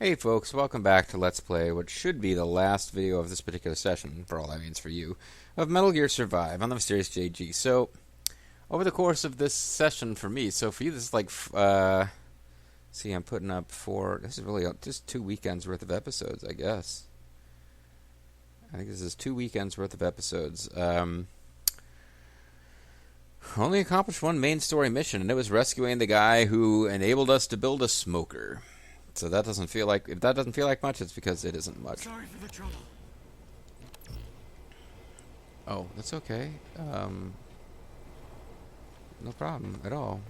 Hey folks, welcome back to Let's Play what should be the last video of this particular session, for all that means for you, of Metal Gear Survive on the Mysterious JG. So, over the course of this session for me, so for you this is like, see I'm putting up this is really just 2 weekends worth of episodes, I guess. I think this is 2 weekends worth of episodes. Only accomplished one main story mission, and it was rescuing the guy who enabled us to build a smoker. So that doesn't feel like, if that doesn't feel like much, it's because it isn't much. Sorry for the trouble. Oh, that's okay. No problem at all.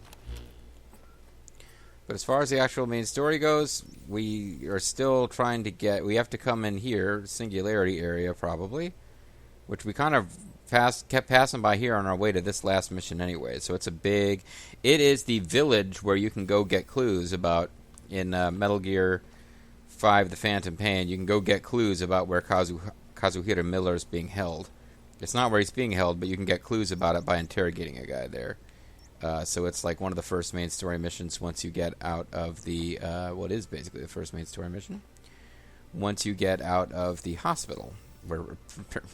But as far as the actual main story goes, we are still trying to we have to come in here, Singularity area probably, which we kind of kept passing by here on our way to this last mission anyway. So it is the village where you can go get clues about. In Metal Gear 5 The Phantom Pain, you can go get clues about where Kazuhira Miller is being held. It's not where he's being held, but you can get clues about it by interrogating a guy there. So it's like one of the first main story missions once you get out of the, what is basically the first main story mission. Once you get out of the hospital, where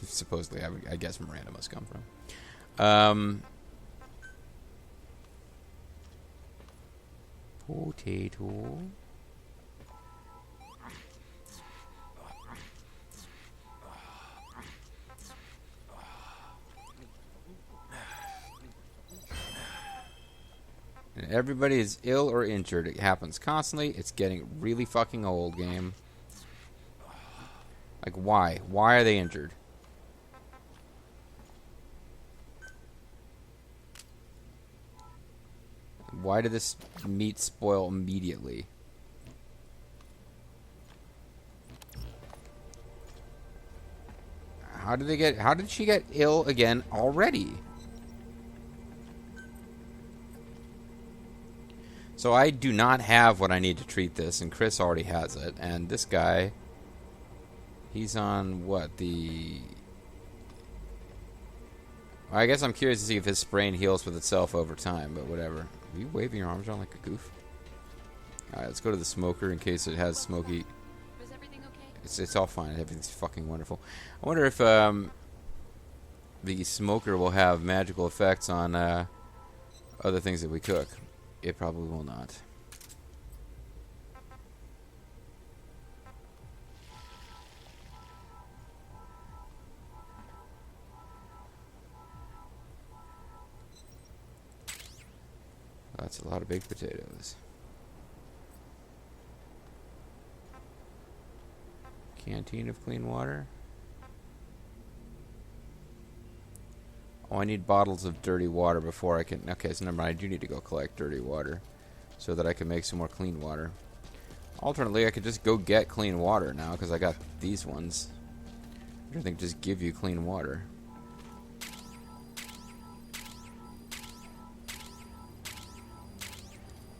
supposedly, I guess Miranda must come from. Potato. And everybody is ill or injured. It happens constantly. It's getting really fucking old, game. Like, why? Why are they injured? Why did this meat spoil immediately? How did she get ill again already? So I do not have what I need to treat this, and Chris already has it. And this guy, he's on what, I guess I'm curious to see if his sprain heals with itself over time, but whatever. Are you waving your arms around like a goof? Alright, let's go to the smoker in case it has smoky. Was everything okay? It's all fine. Everything's fucking wonderful. I wonder if the smoker will have magical effects on other things that we cook. It probably will not. That's a lot of baked potatoes. Canteen of clean water. Oh, I need bottles of dirty water before I can... Okay, so never mind. I do need to go collect dirty water so that I can make some more clean water. Alternately, I could just go get clean water now because I got these ones. I don't think just give you clean water.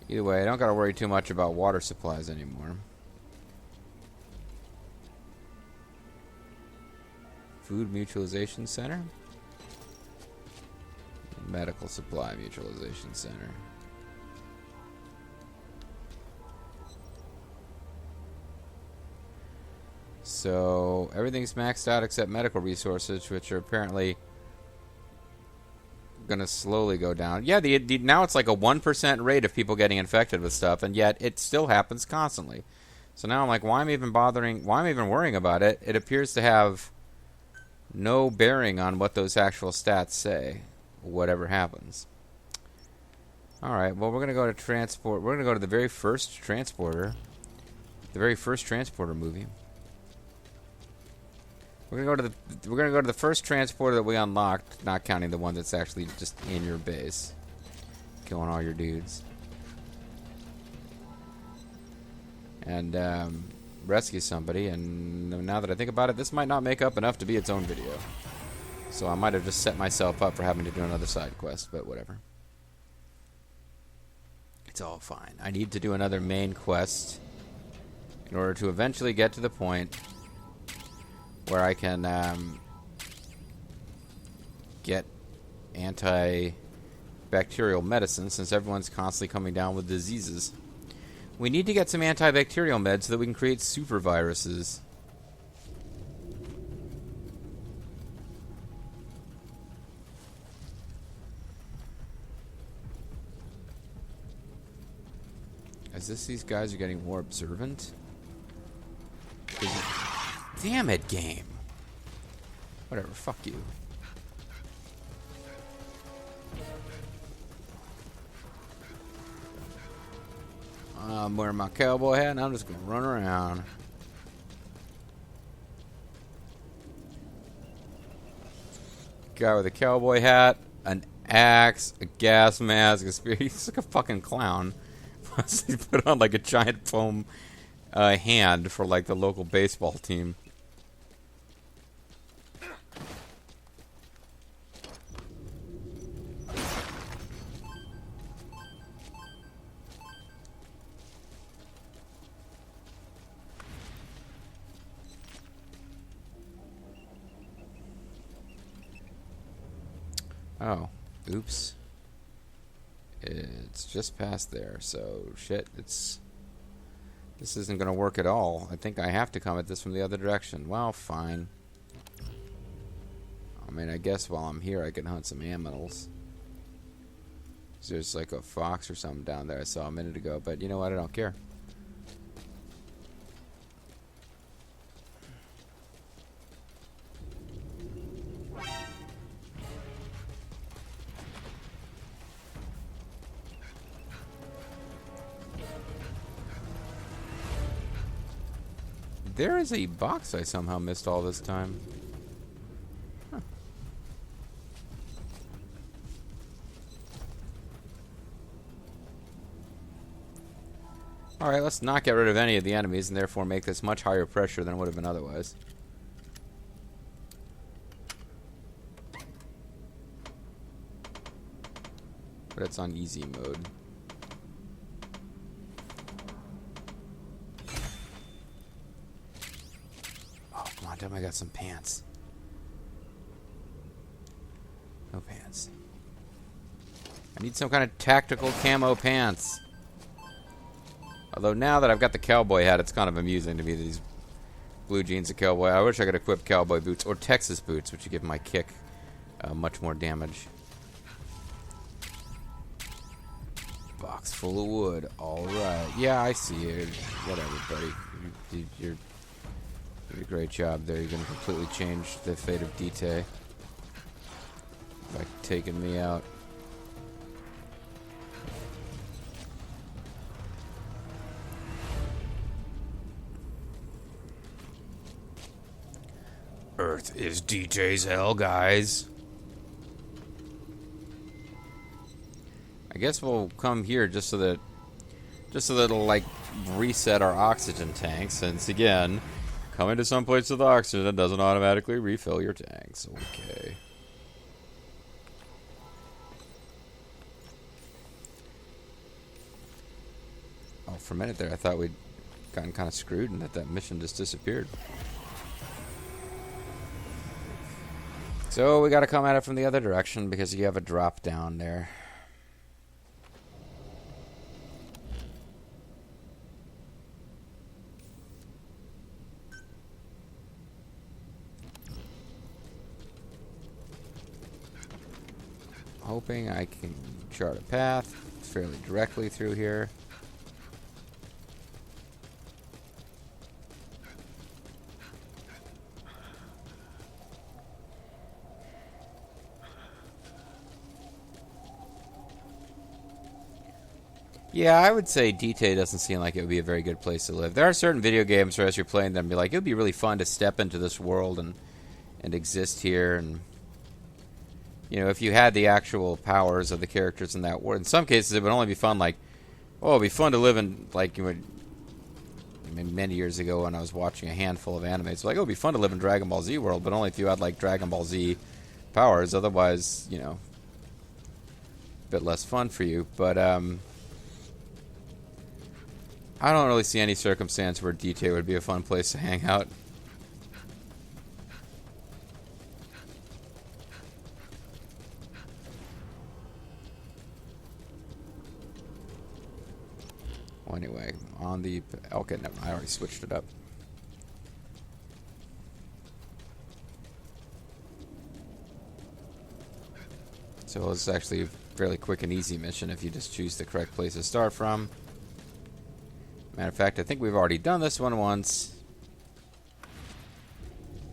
Either way, I don't gotta worry too much about water supplies anymore. Food Mutualization Center. Medical Supply Mutualization Center. So, everything's maxed out except medical resources, which are apparently gonna slowly go down. Yeah, now it's like a 1% rate of people getting infected with stuff, and yet it still happens constantly. So now I'm like, why am I even bothering? Why am I even worrying about it? It appears to have no bearing on what those actual stats say, whatever happens. Alright, well, we're gonna go to transport. We're gonna go to the very first transporter. The very first transporter movie. We're gonna go to the first transporter that we unlocked, not counting the one that's actually just in your base, killing all your dudes, and rescue somebody. And now that I think about it, this might not make up enough to be its own video, so I might have just set myself up for having to do another side quest. But whatever, it's all fine. I need to do another main quest in order to eventually get to the point where I can get antibacterial medicine, since everyone's constantly coming down with diseases. We need to get some antibacterial meds so that we can create super viruses. Is this these guys are getting more observant? Damn it, game. Whatever, fuck you. I'm wearing my cowboy hat and I'm just gonna run around. Guy with a cowboy hat, an axe, a gas mask, a spear. He's like a fucking clown. He put on like a giant foam hand for like the local baseball team. Oh, oops. It's just past there, so shit, this isn't gonna work at all. I think I have to come at this from the other direction. Well, fine. I mean, I guess while I'm here I can hunt some animals. There's like a fox or something down there I saw a minute ago, but you know what, I don't care. There is a box I somehow missed all this time. Huh. Alright, let's not get rid of any of the enemies and therefore make this much higher pressure than it would have been otherwise. But it's on easy mode. Tell me I got some pants. No pants. I need some kind of tactical camo pants. Although now that I've got the cowboy hat, it's kind of amusing to me that these blue jeans and cowboy. I wish I could equip cowboy boots or Texas boots, which would give my kick much more damage. Box full of wood. All right. Yeah, I see it. Whatever, buddy. You're did a great job there. You're going to completely change the fate of DT by taking me out. Earth is DJ's hell, guys. I guess we'll come here just so that it'll like reset our oxygen tank, since again, coming to some place with oxygen doesn't automatically refill your tanks. Okay. Oh, for a minute there I thought we'd gotten kind of screwed and that mission just disappeared. So we gotta come at it from the other direction because you have a drop down there. Hoping I can chart a path fairly directly through here. Yeah, I would say DT doesn't seem like it would be a very good place to live. There are certain video games where as you're playing them, be like, it would be really fun to step into this world and exist here, and you know, if you had the actual powers of the characters in that world. In some cases, it would only be fun, like, oh, it'd be fun to live in, like, you would, I mean, many years ago when I was watching a handful of anime, it's like, oh, it'd be fun to live in Dragon Ball Z world, but only if you had, like, Dragon Ball Z powers. Otherwise, you know, a bit less fun for you. But, I don't really see any circumstance where DT would be a fun place to hang out. Well, anyway, on the... Okay, no, I already switched it up. So it's actually a fairly quick and easy mission if you just choose the correct place to start from. Matter of fact, I think we've already done this one once.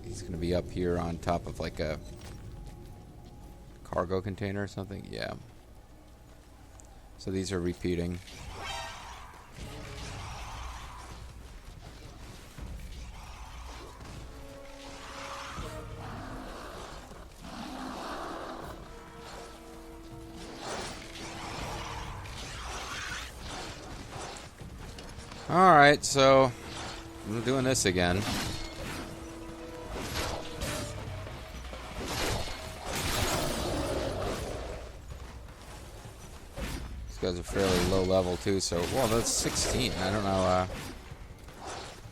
He's going to be up here on top of like a cargo container or something. Yeah. So these are repeating. Alright, so I'm doing this again. These guys are fairly low level too, so... Well, that's 16. I don't know,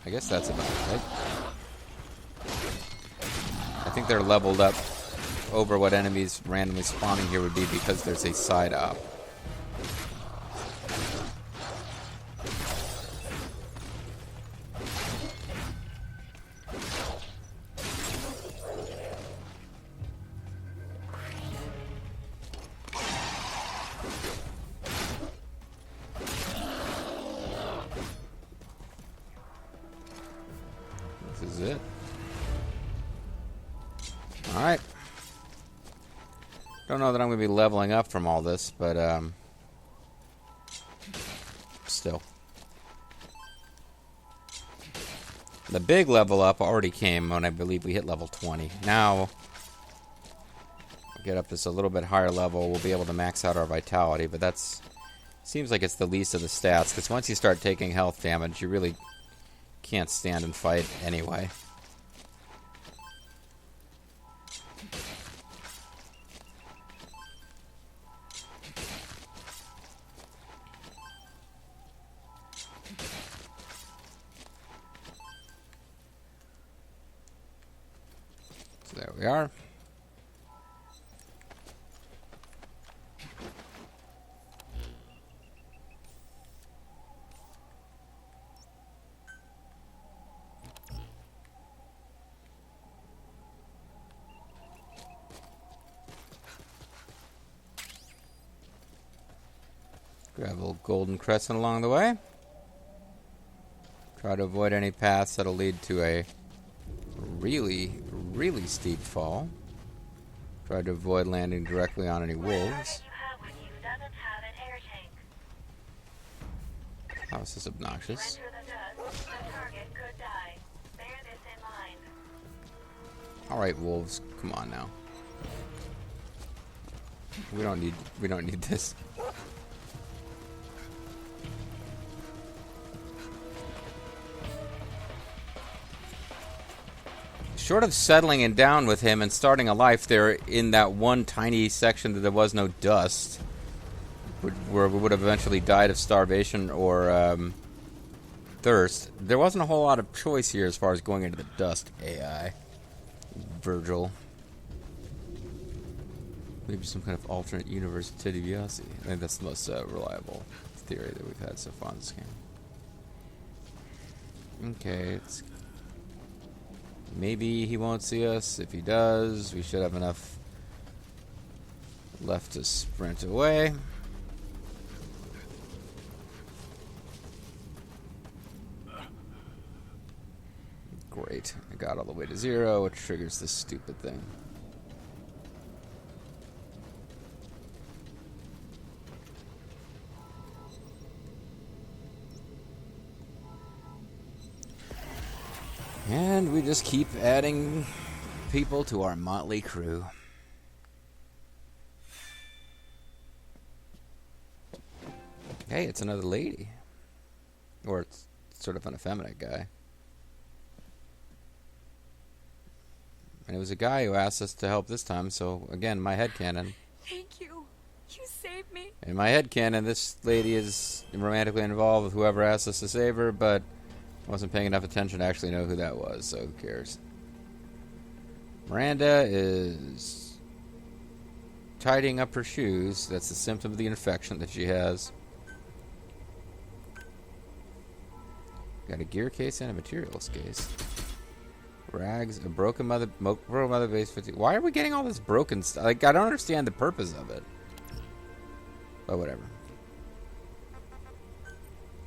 I guess that's about it, right? I think they're leveled up over what enemies randomly spawning here would be because there's a side op. This is it. Alright. Don't know that I'm going to be leveling up from all this, but still. The big level up already came when I believe we hit level 20. Now, we'll get up this a little bit higher level, we'll be able to max out our vitality, but that's... Seems like it's the least of the stats, because once you start taking health damage, you really can't stand and fight anyway. So there we are. Grab a little golden crescent along the way. Try to avoid any paths that'll lead to a really, really steep fall. Try to avoid landing directly on any wolves. Oh, this is obnoxious. Alright, wolves, come on now. We don't need this. Short of settling it down with him and starting a life there in that one tiny section that there was no dust, where we would have eventually died of starvation or thirst, there wasn't a whole lot of choice here as far as going into the dust. AI. Virgil. Maybe some kind of alternate universe of Ted DiBiase. I think that's the most reliable theory that we've had so far in this game. Okay, it's... Maybe he won't see us. If he does, we should have enough left to sprint away. Great. I got all the way to 0, which triggers this stupid thing. And we just keep adding people to our motley crew. Hey, it's another lady. Or it's sort of an effeminate guy. And it was a guy who asked us to help this time, so again, my headcanon. Thank you. You saved me. In my headcanon, this lady is romantically involved with whoever asked us to save her, but I wasn't paying enough attention to actually know who that was, so who cares? Miranda is tidying up her shoes. That's a symptom of the infection that she has. Got a gear case and a materials case. Rags, a broken mother base 50. Why are we getting all this broken stuff? Like, I don't understand the purpose of it. But whatever.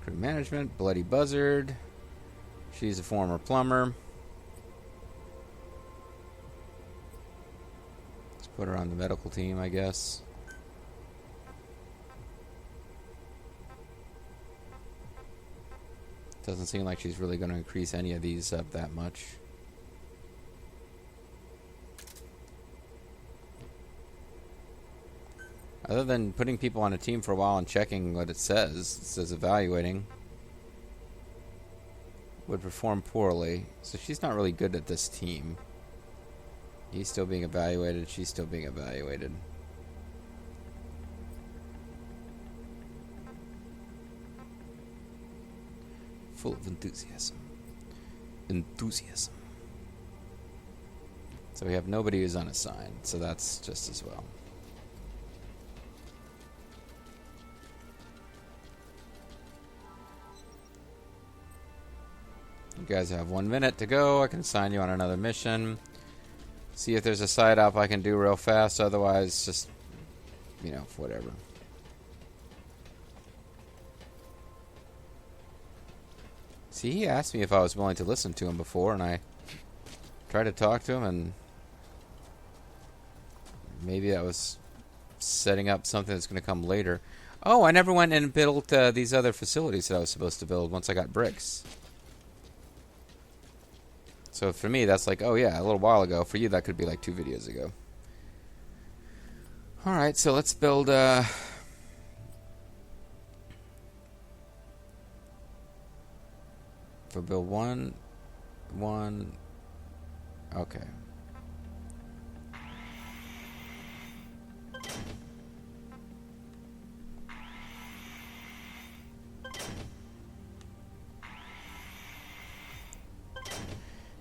Crew management, Bloody Buzzard. She's a former plumber. Let's put her on the medical team, I guess. Doesn't seem like she's really going to increase any of these up that much. Other than putting people on a team for a while and checking what it says evaluating. Would perform poorly. So she's not really good at this team. He's still being evaluated. She's still being evaluated. Full of enthusiasm. Enthusiasm. So we have nobody who's unassigned. So that's just as well. You guys have 1 minute to go. I can assign you on another mission. See if there's a side op I can do real fast. Otherwise, just, you know, whatever. See, he asked me if I was willing to listen to him before, and I tried to talk to him, and maybe that was setting up something that's going to come later. Oh, I never went and built these other facilities that I was supposed to build once I got bricks. So for me, that's like, oh yeah, a little while ago. For you, that could be like 2 videos ago. Alright, so let's build... If I build one... Okay.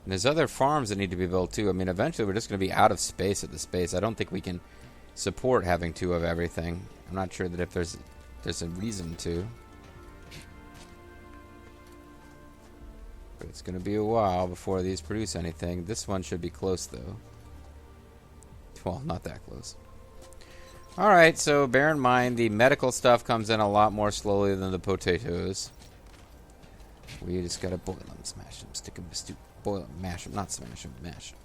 And there's other farms that need to be built too. I mean, eventually we're just going to be out of space at the space. I don't think we can support having 2 of everything. I'm not sure that if there's a reason to. But it's going to be a while before these produce anything. This one should be close though. Well, not that close. Alright, so bear in mind the medical stuff comes in a lot more slowly than the potatoes. We just got to boil them, smash them, stick them in stew. Boil them, mash them, not smash them, mash them.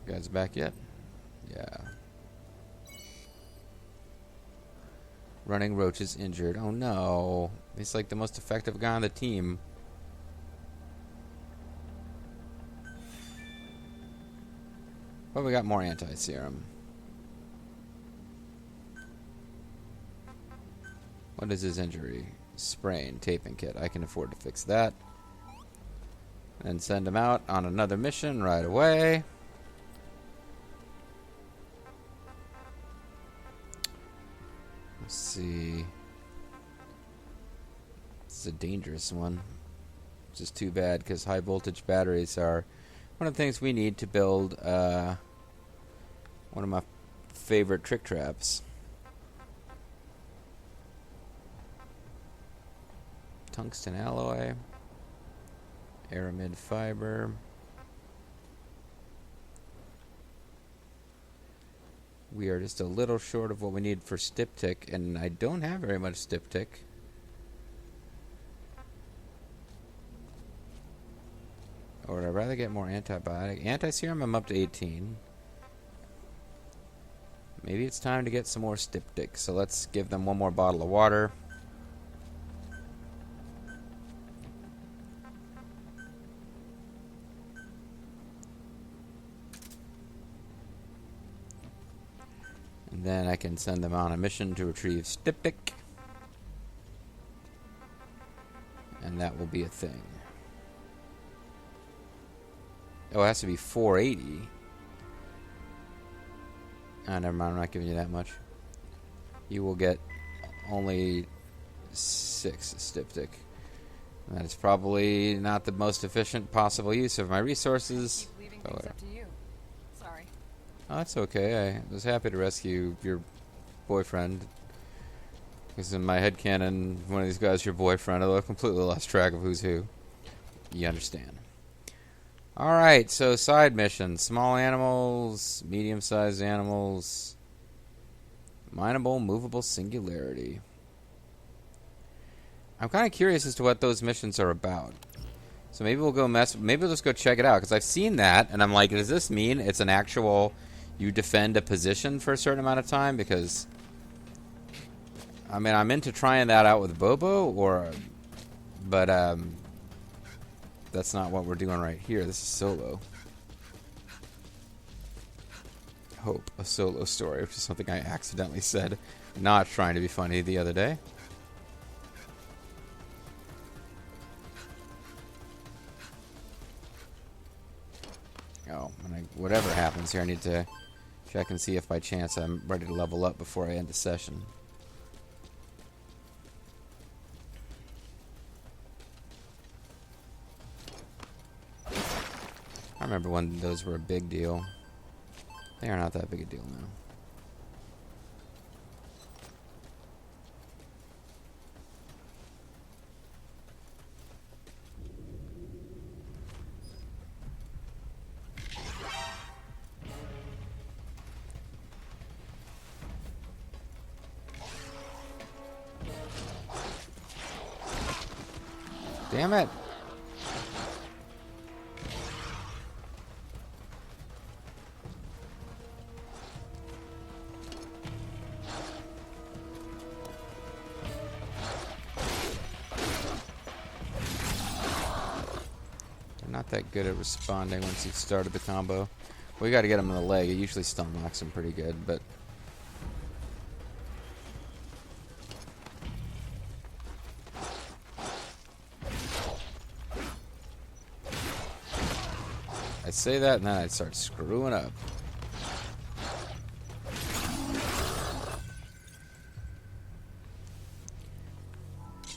You guys back yet? Yeah. Running Roach is injured. Oh no. He's like the most effective guy on the team. Well, we got more anti-serum. What is his injury? Sprain, taping kit. I can afford to fix that. And send him out on another mission right away. Let's see. This is a dangerous one. Which is too bad because high voltage batteries are one of the things we need to build one of my favorite trick traps. Tungsten alloy. Aramid fiber. We are just a little short of what we need for Styptic, and I don't have very much Styptic. Or would I rather get more antibiotic? Anti-serum, I'm up to 18. Maybe it's time to get some more Styptic. So let's give them one more bottle of water. And then I can send them on a mission to retrieve Styptic. And that will be a thing. Oh, it has to be 480. Ah, never mind. I'm not giving you that much. You will get only 6 Styptic. That is probably not the most efficient possible use of my resources. by the It's way. up to you. Sorry. Oh, that's okay. I was happy to rescue your boyfriend. Because in my headcanon, one of these guys is your boyfriend, although I completely lost track of who's who. You understand. Alright, so side missions. Small animals, medium-sized animals, mineable, movable singularity. I'm kind of curious as to what those missions are about. So maybe we'll go maybe we'll just go check it out, because I've seen that, and I'm like, does this mean it's an actual, you defend a position for a certain amount of time? Because, I mean, I'm into trying that out with Bobo, but that's not what we're doing right here. This is solo. Hope, a solo story, which is something I accidentally said, not trying to be funny the other day. Oh, whatever happens here, I need to check and see if by chance I'm ready to level up before I end the session. I remember when those were a big deal. They are not that big a deal now. Damn it! They're not that good at responding once you've started the combo. We gotta get him in the leg. It usually stun locks him pretty good, but... I'd say that and then I'd start screwing up.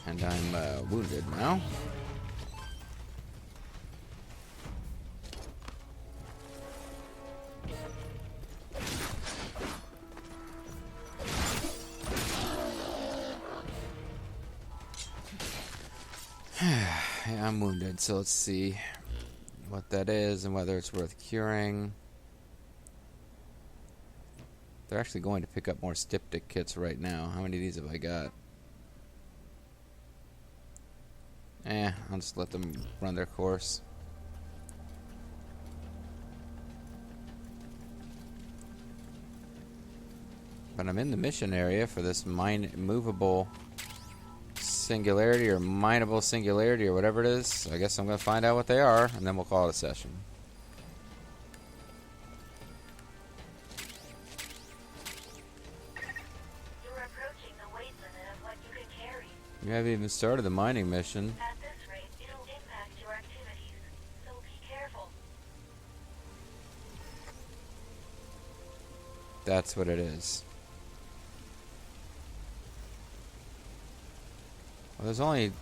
And I'm wounded now. Yeah, I'm wounded, so let's see what that is and whether it's worth curing. They're actually going to pick up more styptic kits right now. How many of these have I got? I'll just let them run their course. But I'm in the mission area for this movable singularity or mineable singularity or whatever it is. I guess I'm going to find out what they are, and then we'll call it a session. You're approaching the weight limit of what you can carry. We haven't even started the mining mission. At this rate, it'll impact your activities, so be careful. That's what it is. Well, there's only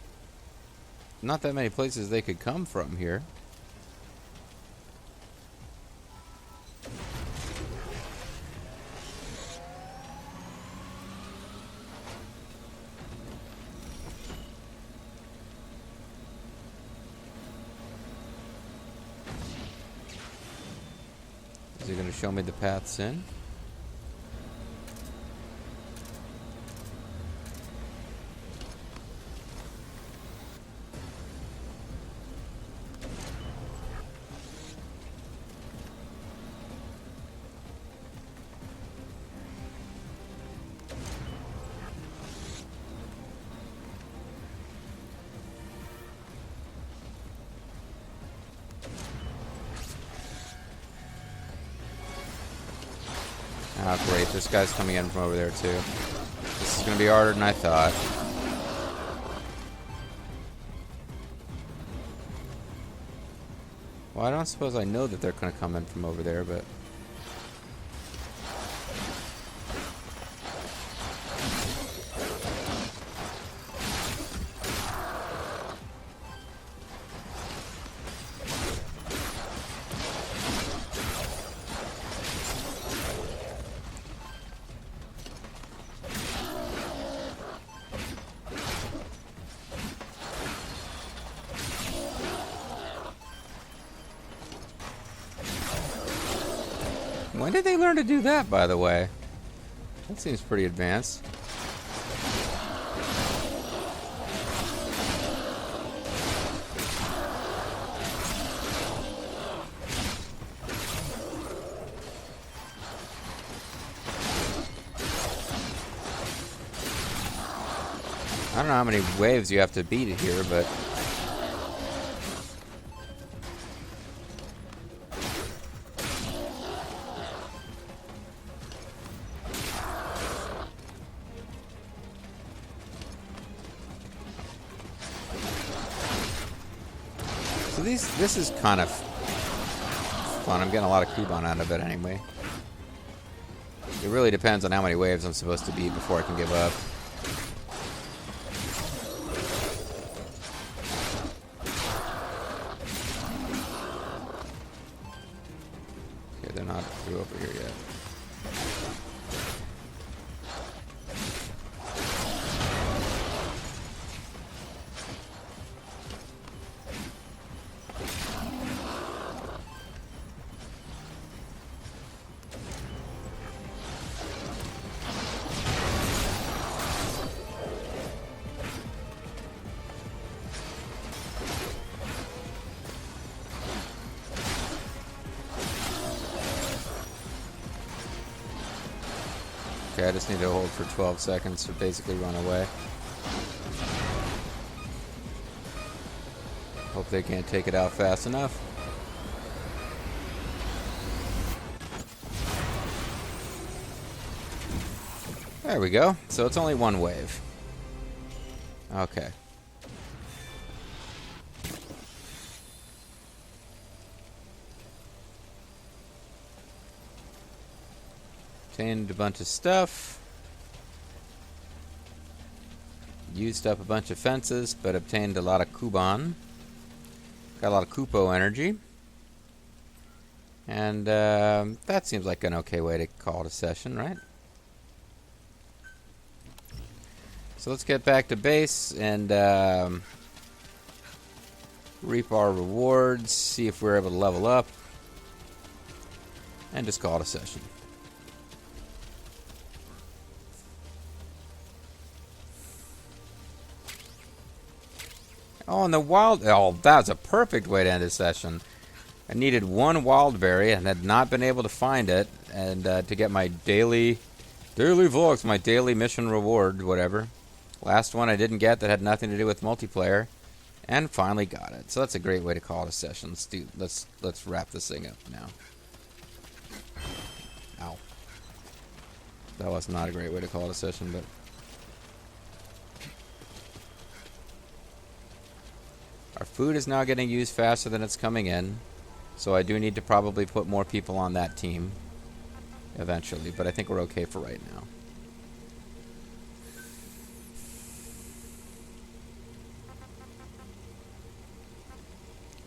not that many places they could come from here. Is he going to show me the paths in? Oh, great. This guy's coming in from over there, too. This is going to be harder than I thought. Well, I don't suppose I know that they're going to come in from over there, but... When did they learn to do that, by the way? That seems pretty advanced. I don't know how many waves you have to beat here, but... So this is kind of fun. I'm getting a lot of coupon out of it anyway. It really depends on how many waves I'm supposed to beat before I can give up. Okay, they're not through over here yet. Okay, I just need to hold for 12 seconds to basically run away. Hope they can't take it out fast enough. There we go. So it's only one wave. Okay. Obtained a bunch of stuff. Used up a bunch of fences, but obtained a lot of Kuban. Got a lot of Kupo energy. And that seems like an okay way to call it a session, right? So let's get back to base and reap our rewards, see if we're able to level up, and just call it a session. Oh, and the wild... Oh, that's a perfect way to end a session. I needed one wild berry and had not been able to find it, and to get my daily vlogs, my daily mission reward, whatever. Last one I didn't get that had nothing to do with multiplayer, and finally got it. So that's a great way to call it a session. Let's wrap this thing up now. Ow. That was not a great way to call it a session, but... Our food is now getting used faster than it's coming in, so I do need to probably put more people on that team eventually, but I think we're okay for right now.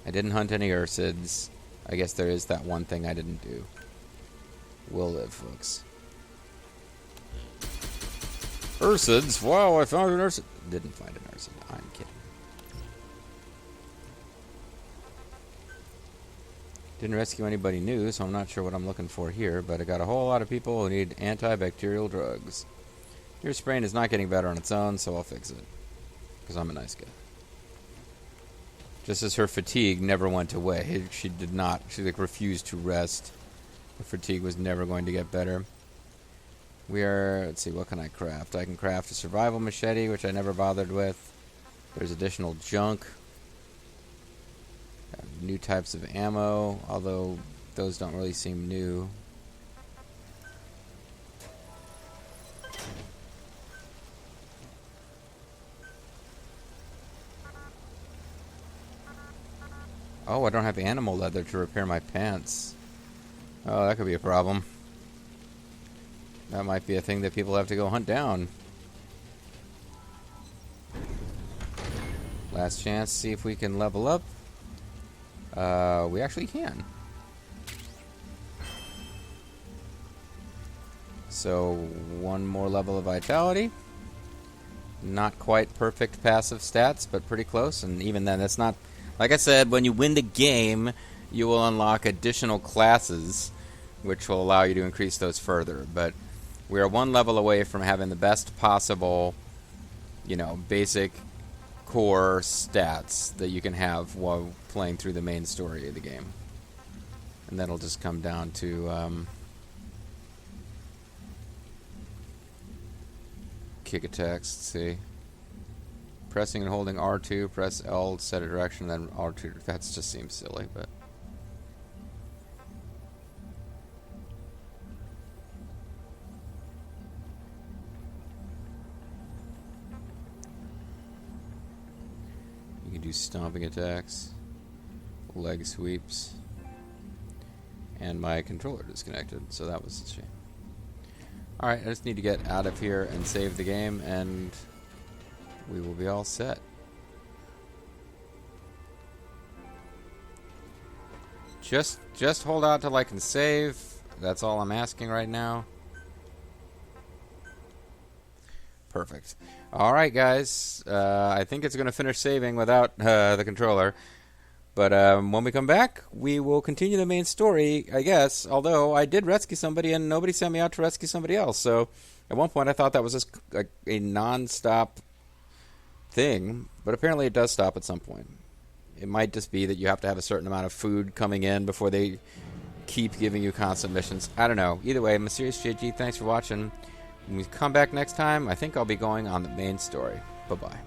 I didn't hunt any Ursids. I guess there is that one thing I didn't do. We'll live, folks. Ursids? Wow, I found an Ursid. Didn't find an Ursid. I'm kidding. Didn't rescue anybody new, so I'm not sure what I'm looking for here, but I got a whole lot of people who need antibacterial drugs. Your sprain is not getting better on its own, so I'll fix it. Because I'm a nice guy. Just as her fatigue never went away. She did not. She refused to rest. Her fatigue was never going to get better. We are... Let's see, what can I craft? I can craft a survival machete, which I never bothered with. There's additional junk. New types of ammo, although those don't really seem new. Oh, I don't have animal leather to repair my pants. Oh, that could be a problem. That might be a thing that people have to go hunt down. Last chance, see if we can level up. We actually can. So, one more level of vitality. Not quite perfect passive stats, but pretty close. And even then, that's not... Like I said, when you win the game, you will unlock additional classes, which will allow you to increase those further. But we are one level away from having the best possible, basic core stats that you can have while playing through the main story of the game. And that'll just come down to kick attacks. Let's see. Pressing and holding R2, press L to set a direction, then R2. That just seems silly, but... You can do stomping attacks, leg sweeps, and my controller disconnected, so that was a shame. Alright, I just need to get out of here and save the game, and we will be all set. Just hold out till I can save. That's all I'm asking right now. Perfect. Alright, guys. I think it's going to finish saving without the controller. But when we come back, we will continue the main story, I guess. Although I did rescue somebody and nobody sent me out to rescue somebody else. So at one point I thought that was just a non-stop thing. But apparently it does stop at some point. It might just be that you have to have a certain amount of food coming in before they keep giving you constant missions. I don't know. Either way, Mysterious JG, thanks for watching. When we come back next time, I think I'll be going on the main story. Bye-bye.